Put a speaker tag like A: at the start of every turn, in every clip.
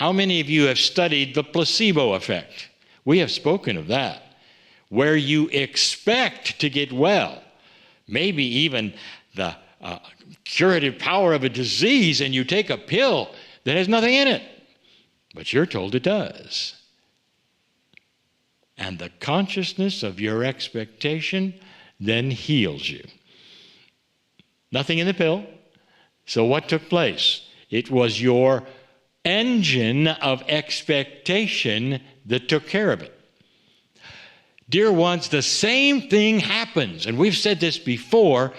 A: How many of you have studied the placebo effect? We have spoken of that, where you expect to get well, maybe even the curative power of a disease, and you take a pill that has nothing in it, but you're told it does. And the consciousness of your expectation then heals you. Nothing in the pill. So what took place? It was your engine of expectation that took care of it. Dear ones, the same thing happens, and we've said this before,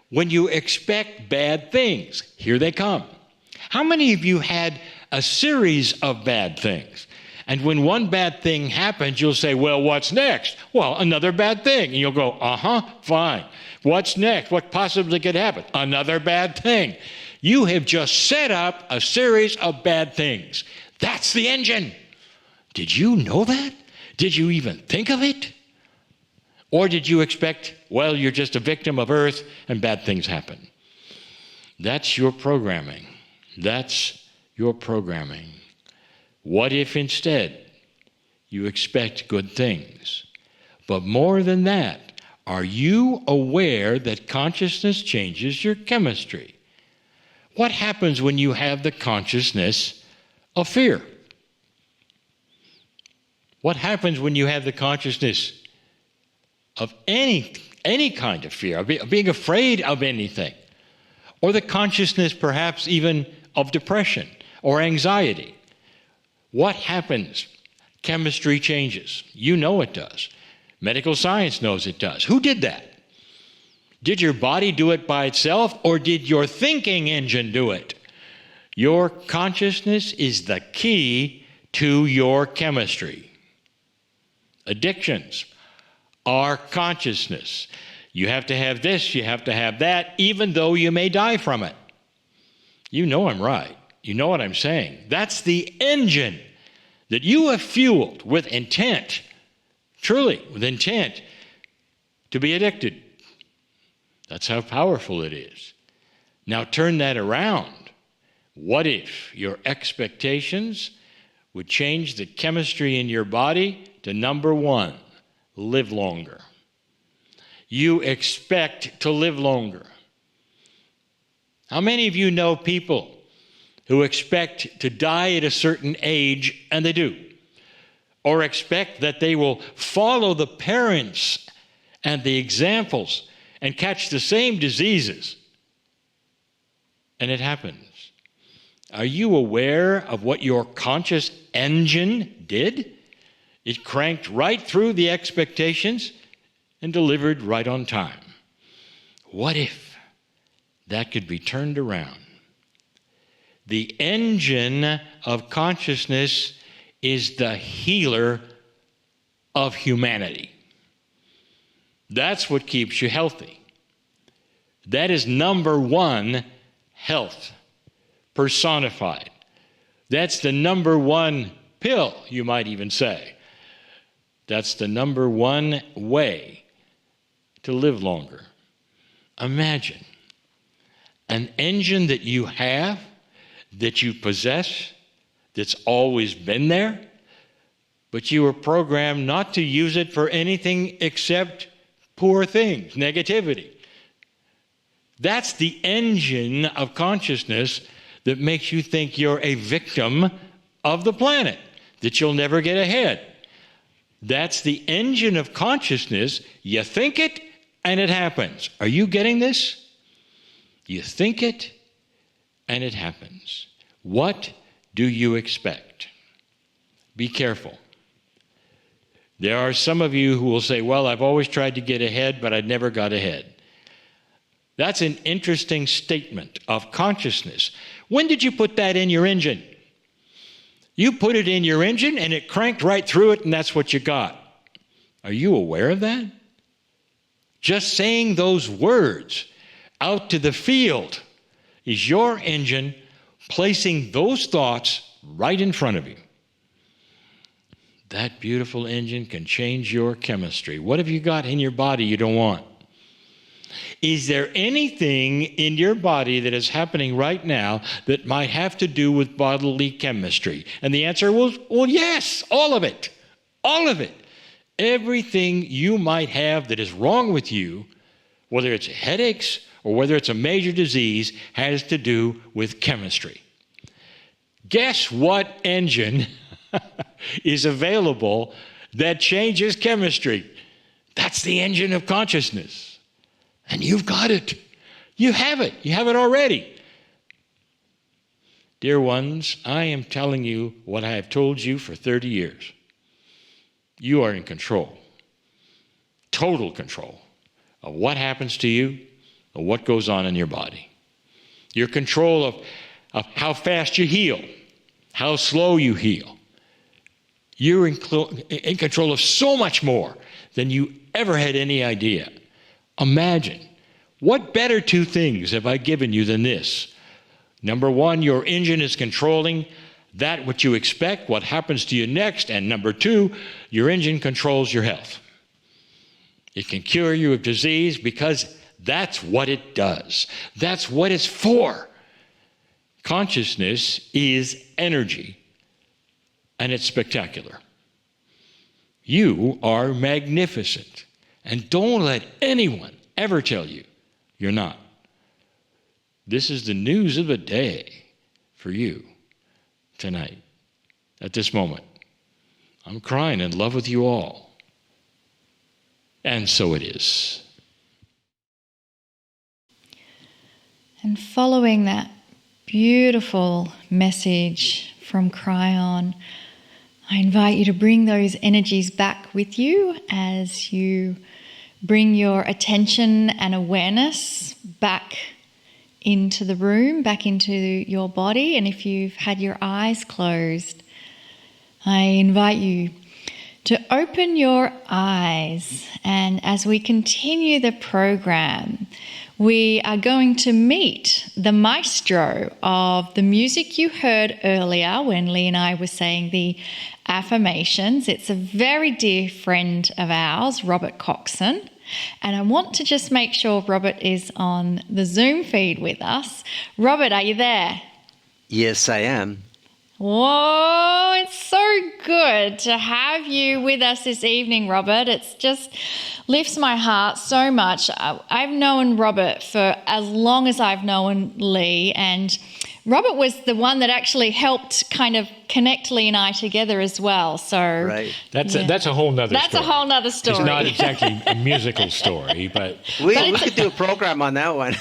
A: when you expect bad things. Here they come. How many of you had a series of bad things? And when one bad thing happens, you'll say, well, what's next? Well, another bad thing. And you'll go, fine. What's next? What possibly could happen? Another bad thing. You have just set up a series of bad things. That's the engine. Did you know that? Did you even think of it? Or did you expect, well, you're just a victim of earth and bad things happen? That's your programming. That's your programming. What if instead you expect good things? But more than that, are you aware that consciousness changes your chemistry? What happens when you have the consciousness of fear? What happens when you have the consciousness of any kind of fear, of being afraid of anything, or the consciousness perhaps even of depression or anxiety? What happens? Chemistry changes. You know it does. Medical science knows it does. Who did that? Did your body do it by itself, or did your thinking engine do it? Your consciousness is the key to your chemistry. Addictions are consciousness. You have to have this, you have to have that, even though you may die from it. You know I'm right. You know what I'm saying. That's the engine that you have fueled with intent, truly with intent, to be addicted. That's how powerful it is. Now turn that around. What if your expectations would change the chemistry in your body to number one? Live longer. You expect to live longer. How many of you know people who expect to die at a certain age, and they do? Or expect that they will follow the parents and the examples and catch the same diseases, and it happens. Are you aware of what your conscious engine did? It cranked right through the expectations and delivered right on time. What if that could be turned around? The engine of consciousness is the healer of humanity. That's what keeps you healthy. That is number one, health personified. That's the number one pill, you might even say. That's the number one way to live longer. Imagine an engine that you have, that you possess, that's always been there, but you were programmed not to use it for anything except poor things, negativity. That's the engine of consciousness that makes you think you're a victim of the planet, that you'll never get ahead. That's the engine of consciousness. You think it, and it happens. Are you getting this? You think it, and it happens. What do you expect? Be careful. There are some of you who will say, well, I've always tried to get ahead, but I never got ahead. That's an interesting statement of consciousness. When did you put that in your engine? You put it in your engine, and it cranked right through it, and that's what you got. Are you aware of that? Just saying those words out to the field is your engine placing those thoughts right in front of you. That beautiful engine can change your chemistry. What have you got in your body you don't want? Is there anything in your body that is happening right now that might have to do with bodily chemistry? And the answer was, well, yes, all of it. All of it. Everything you might have that is wrong with you, whether it's headaches or whether it's a major disease, has to do with chemistry. Guess what engine is available that changes chemistry? That's the engine of consciousness. And you've got it. You have it. You have it already. Dear ones, I am telling you what I have told you for 30 years. You are in control, total control of what happens to you, of what goes on in your body. You're in control of how fast you heal, how slow you heal. You're in control of so much more than you ever had any idea. Imagine, what better two things have I given you than this? Number one, your engine is controlling that what you expect, what happens to you next. And number two, your engine controls your health. It can cure you of disease because that's what it does. That's what it's for. Consciousness is energy, and it's spectacular. You are magnificent, and don't let anyone ever tell you you're not. This is the news of the day for you tonight, at this moment. I'm crying in love with you all. And so it is.
B: And following that beautiful message from Kryon, I invite you to bring those energies back with you as you bring your attention and awareness back into the room, back into your body. And if you've had your eyes closed, I invite you to open your eyes. And as we continue the program, we are going to meet the maestro of the music you heard earlier when Lee and I were saying the affirmations. It's a very dear friend of ours, Robert Coxon. And I want to just make sure Robert is on the Zoom feed with us. Robert, are you there?
C: Yes, I am.
B: Whoa, it's so good to have you with us this evening, Robert. It's just lifts my heart so much. I've known Robert for as long as I've known Lee, and Robert was the one that actually helped kind of connect Lee and I together as well. So
C: right.
A: That's a whole nother story.
B: That's a whole nother story.
A: It's not exactly a musical story, but...
C: We could do a program on that one.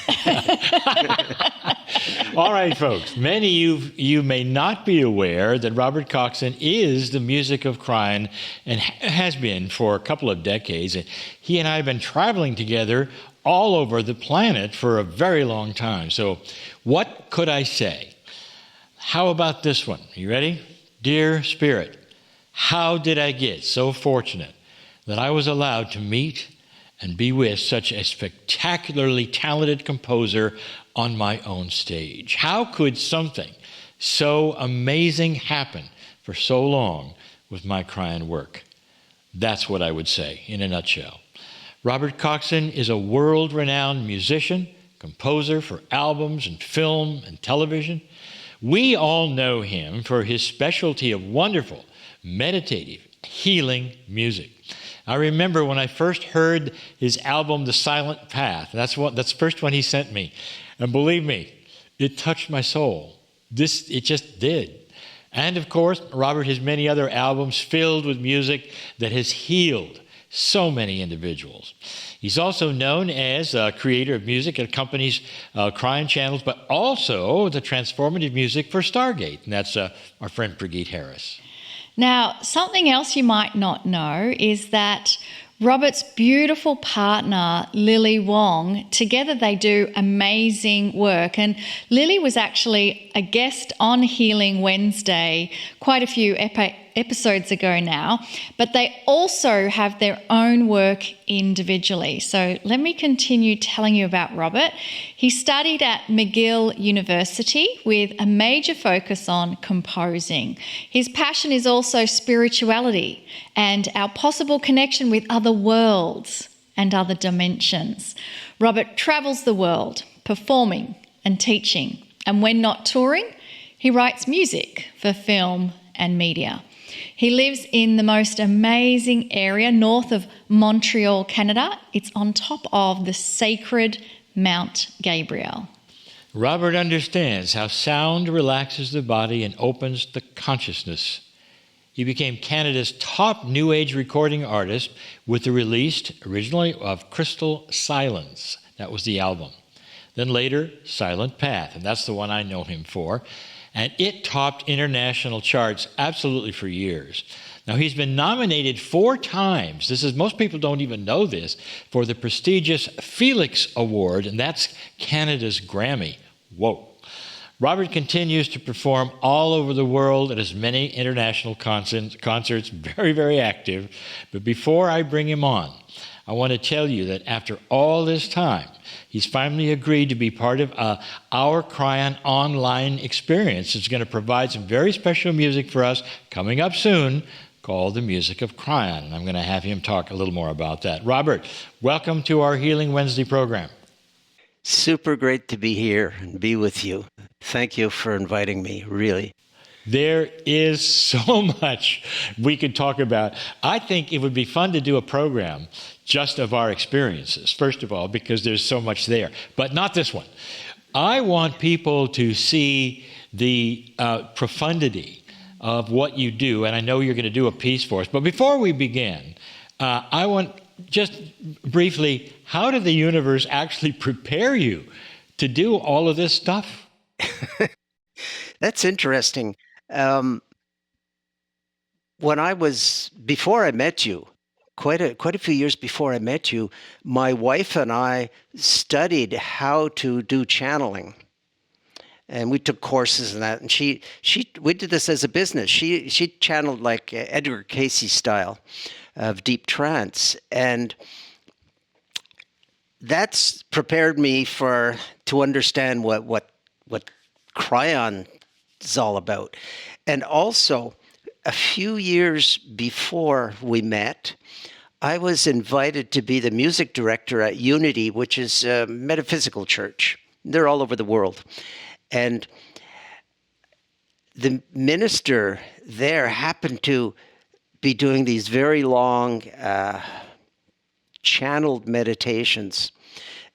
A: All right, folks. Many of you may not be aware that Robert Coxon is the music of Kryon and has been for a couple of decades. He and I have been traveling together all over the planet for a very long time. So what could I say? How about this one? You ready? Dear Spirit, how did I get so fortunate that I was allowed to meet and be with such a spectacularly talented composer on my own stage? How could something so amazing happen for so long with my Kryon work? That's what I would say in a nutshell. Robert Coxon is a world-renowned musician, composer for albums and film and television. We all know him for his specialty of wonderful, meditative, healing music. I remember when I first heard his album, The Silent Path. That's the first one he sent me. And believe me, it touched my soul. It just did. And of course, Robert has many other albums filled with music that has healed so many individuals. He's also known as a creator of music that accompanies Kryon channels, but also the transformative music for Stargate. And that's our friend Brigitte Harris.
B: Now, something else you might not know is that Robert's beautiful partner, Lily Wong, together they do amazing work. And Lily was actually a guest on Healing Wednesday quite a few episodes ago now, but they also have their own work individually. So let me continue telling you about Robert. He studied at McGill University with a major focus on composing. His passion is also spirituality and our possible connection with other worlds and other dimensions. Robert travels the world, performing and teaching. And when not touring, he writes music for film and media. He lives in the most amazing area north of Montreal, Canada. It's on top of the sacred Mount Gabriel.
A: Robert understands how sound relaxes the body and opens the consciousness. He became Canada's top New Age recording artist with the release originally of Crystal Silence. That was the album. Then later, Silent Path, and that's the one I know him for. And it topped international charts absolutely for years. Now, he's been nominated 4 times. Most people don't even know this, for the prestigious Felix Award, and that's Canada's Grammy. Whoa. Robert continues to perform all over the world at as many international concerts, very, very active. But before I bring him on, I want to tell you that after all this time, he's finally agreed to be part of our Kryon online experience. It's going to provide some very special music for us coming up soon called The Music of Kryon. And I'm going to have him talk a little more about that. Robert, welcome to our Healing Wednesday program.
C: Super great to be here and be with you. Thank you for inviting me, really.
A: There is so much we could talk about. I think it would be fun to do a program just of our experiences, first of all, because there's so much there, but not this one. I want people to see the profundity of what you do, and I know you're going to do a piece for us. But before we begin, I want just briefly, how did the universe actually prepare you to do all of this stuff?
C: That's interesting. Before I met you, quite a few years before I met you, my wife and I studied how to do channeling. And we took courses in that. And we did this as a business. She channeled like Edgar Cayce style of deep trance. And that's prepared me to understand what Kryon is all about. And also, a few years before we met, I was invited to be the music director at Unity, which is a metaphysical church. They're all over the world. And the minister there happened to be doing these very long channeled meditations.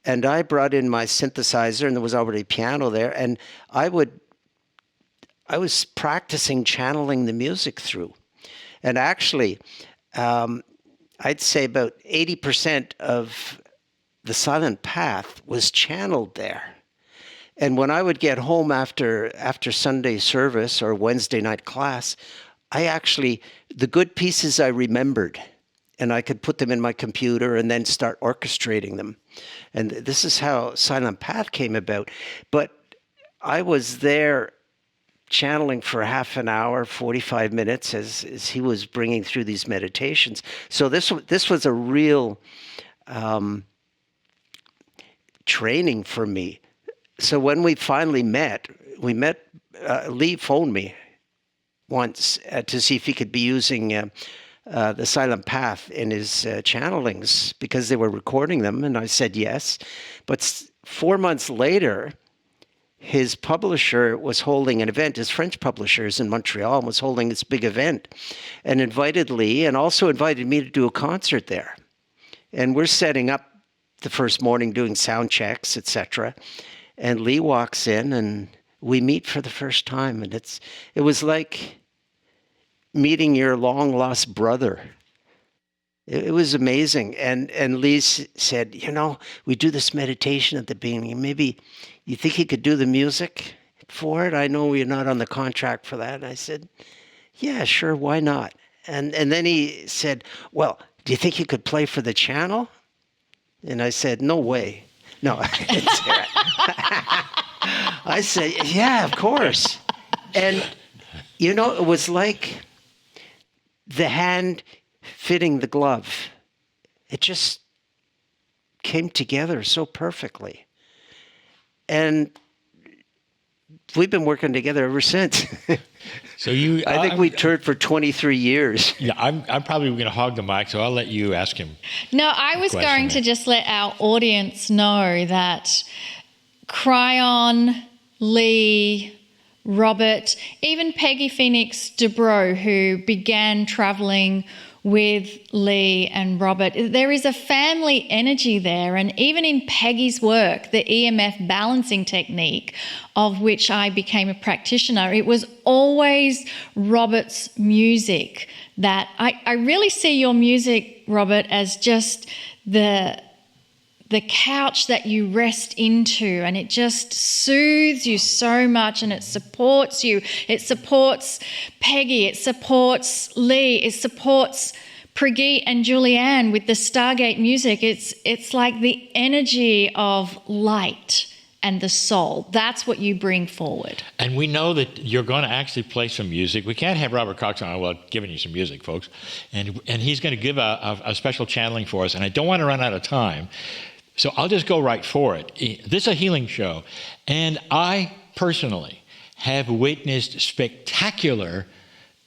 C: And I brought in my synthesizer, and there was already a piano there, and I was practicing channeling the music through. And actually, I'd say about 80% of the Silent Path was channeled there. And when I would get home after Sunday service or Wednesday night class, the good pieces I remembered, and I could put them in my computer and then start orchestrating them. And this is how Silent Path came about. But I was there channeling for half an hour, 45 minutes as he was bringing through these meditations. So this was a real training for me. So when we finally met, Lee phoned me once to see if he could be using the Silent Path in his channelings because they were recording them, and I said yes. But 4 months later, his publisher was holding an event. His French publisher is in Montreal and was holding this big event and invited Lee and also invited me to do a concert there. And we're setting up the first morning doing sound checks, etc. And Lee walks in and we meet for the first time. And it was like meeting your long-lost brother. It was amazing. And Lee said, we do this meditation at the beginning. Maybe you think he could do the music for it? I know you're not on the contract for that. And I said, yeah, sure, why not? And then he said, well, do you think you could play for the channel? And I said, no way. No, I didn't say that. I said, yeah, of course. And, it was like the hand fitting the glove. It just came together so perfectly. And we've been working together ever since.
A: So you,
C: I think we toured for 23 years.
A: Yeah, I'm probably going to hog the mic, so I'll let you ask him.
B: No, I was going to just let our audience know that Kryon, Lee, Robert, even Peggy Phoenix Dubrow, who began traveling with Lee and Robert, there is a family energy there. And even in Peggy's work, the EMF balancing technique, of which I became a practitioner, it was always Robert's music that I really see your music, Robert, as just the couch that you rest into, and it just soothes you so much, and it supports you. It supports Peggy, it supports Lee, it supports Prageet and Julianne with the Stargate music. It's like the energy of light and the soul. That's what you bring forward.
A: And we know that you're going to actually play some music. We can't have Robert Coxon on without giving you some music, folks. And he's going to give a special channeling for us, and I don't want to run out of time. So I'll just go right for it. This is a healing show, and I personally have witnessed spectacular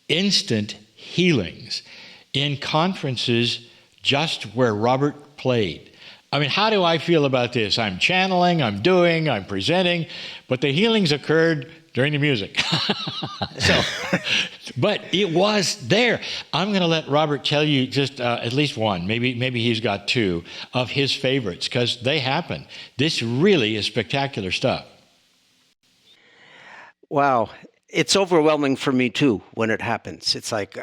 A: instant healings in conferences just where Robert played. I mean, how do I feel about this? I'm channeling, I'm presenting, but the healings occurred during the music. But it was there. I'm going to let Robert tell you just at least one, maybe he's got two of his favorites, because they happen. This really is spectacular stuff.
C: Wow. It's overwhelming for me too when it happens. It's like,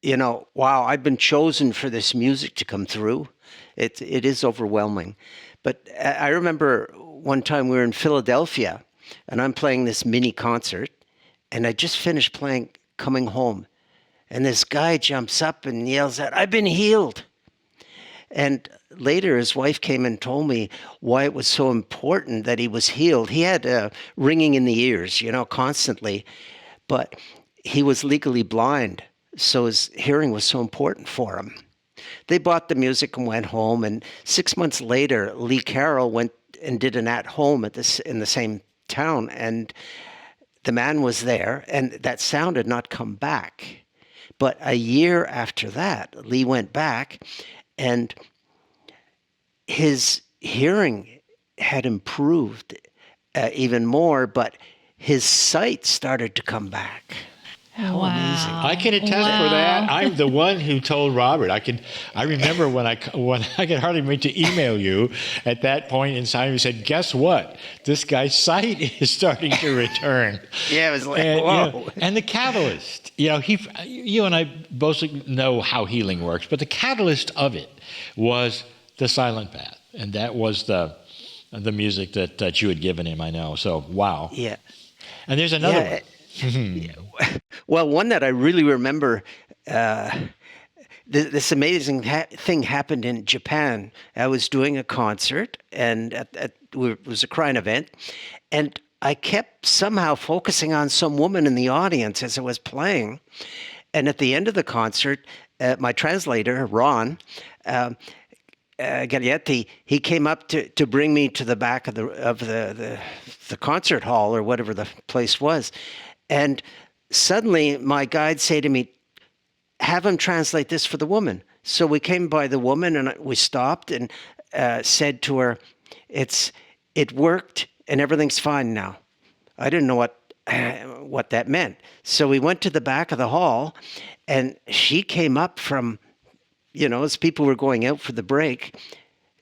C: wow, I've been chosen for this music to come through. It is overwhelming. But I remember one time we were in Philadelphia, and I'm playing this mini concert, and I just finished playing Coming Home. And this guy jumps up and yells out, "I've been healed." And later his wife came and told me why it was so important that he was healed. He had ringing in the ears, constantly, but he was legally blind, so his hearing was so important for him. They bought the music and went home, and 6 months later, Lee Carroll went and did an at-home in the same town, and the man was there, and that sound had not come back. But a year after that, Lee went back, and his hearing had improved even more, but his sight started to come back. How amazing.
A: I can attest for that. I'm the one who told Robert. I remember when I could hardly wait to email you at that point in time. You said, "Guess what? This guy's sight is starting to return."
C: Yeah, it was like, whoa.
A: And the catalyst, you and I both know how healing works, but the catalyst of it was the silent path, and that was the music that you had given him. I know. So wow.
C: Yeah.
A: And there's another one.
C: Well, one that I really remember, this amazing thing happened in Japan. I was doing a concert, and it was a Kryon event, and I kept somehow focusing on some woman in the audience as I was playing. And at the end of the concert, my translator, Ron, Gaglietti, he came up to bring me to the back of the concert hall, or whatever the place was. And suddenly my guide said to me, "Have him translate this for the woman." So we came by the woman, and we stopped and said to her, "It worked and everything's fine now." I didn't know what that meant. So we went to the back of the hall, and she came up from, as people were going out for the break.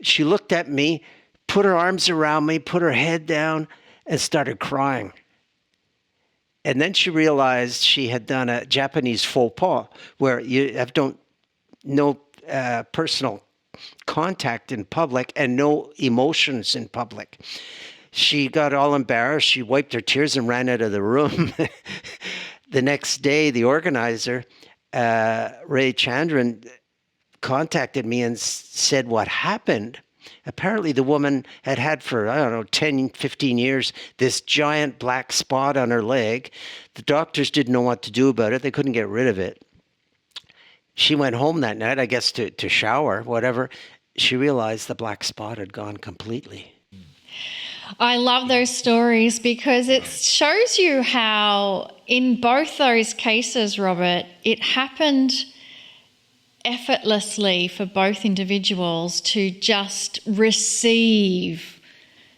C: She looked at me, put her arms around me, put her head down, and started crying. And then she realized she had done a Japanese faux pas, where you have no personal contact in public and no emotions in public. She got all embarrassed. She wiped her tears and ran out of the room. The next day, the organizer, Ray Chandran, contacted me and said what happened. Apparently the woman had for, 10, 15 years, this giant black spot on her leg. The doctors didn't know what to do about it. They couldn't get rid of it. She went home that night, I guess, to shower, whatever. She realized the black spot had gone completely.
B: I love those stories because it shows you how, in both those cases, Robert, it happened effortlessly for both individuals to just receive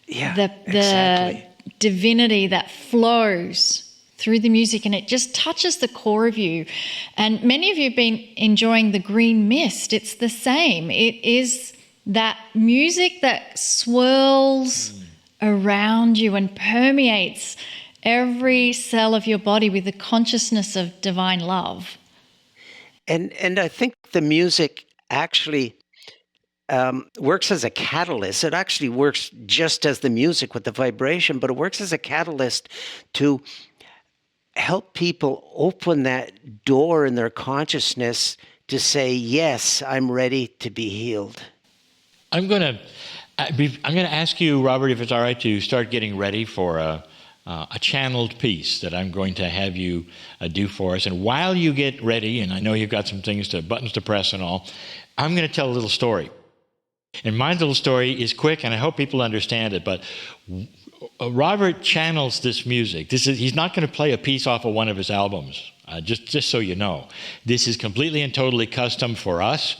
B: the divinity that flows through the music, and it just touches the core of you. And many of you have been enjoying the green mist. It's the same. It is that music that swirls around you and permeates every cell of your body with the consciousness of divine love.
C: And I think the music actually works as a catalyst. It actually works just as the music with the vibration, but it works as a catalyst to help people open that door in their consciousness to say, yes, I'm ready to be healed.
A: I'm going to ask you, Robert, if it's all right, to start getting ready for a channeled piece that I'm going to have you do for us. And while you get ready, and I know you've got some buttons to press and all, I'm going to tell a little story. And my little story is quick, and I hope people understand it, but Robert channels this music. He's not going to play a piece off of one of his albums, just so you know. This is completely and totally custom for us,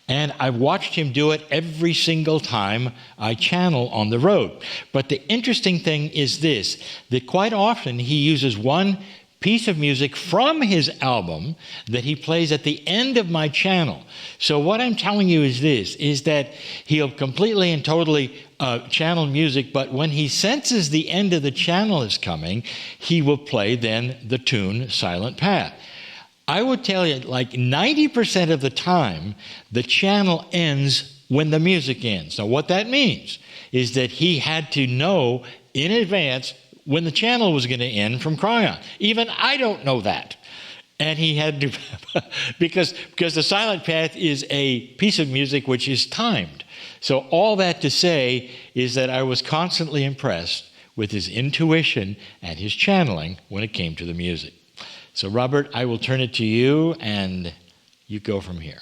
A: and I've watched him do it every single time I channel on the road. But the interesting thing is this, that quite often he uses one piece of music from his album that he plays at the end of my channel. So what I'm telling you is this, is that he'll completely and totally channel music, but when he senses the end of the channel is coming, he will play then the tune Silent Path. I would tell you, like 90% of the time, the channel ends when the music ends. Now, what that means is that he had to know in advance when the channel was going to end from Kryon. Even I don't know that. And he had to, because the Silent Path is a piece of music which is timed. So all that to say is that I was constantly impressed with his intuition and his channeling when it came to the music. So Robert, I will turn it to you, and you go from here.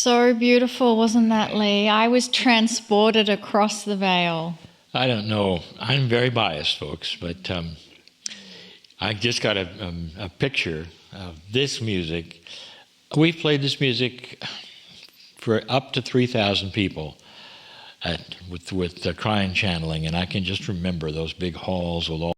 B: So beautiful, wasn't that, Lee? I was transported across the veil.
A: I don't know. I'm very biased, folks, but I just got a picture of this music. We've played this music for up to 3,000 people with the Kryon channeling, and I can just remember those big halls with all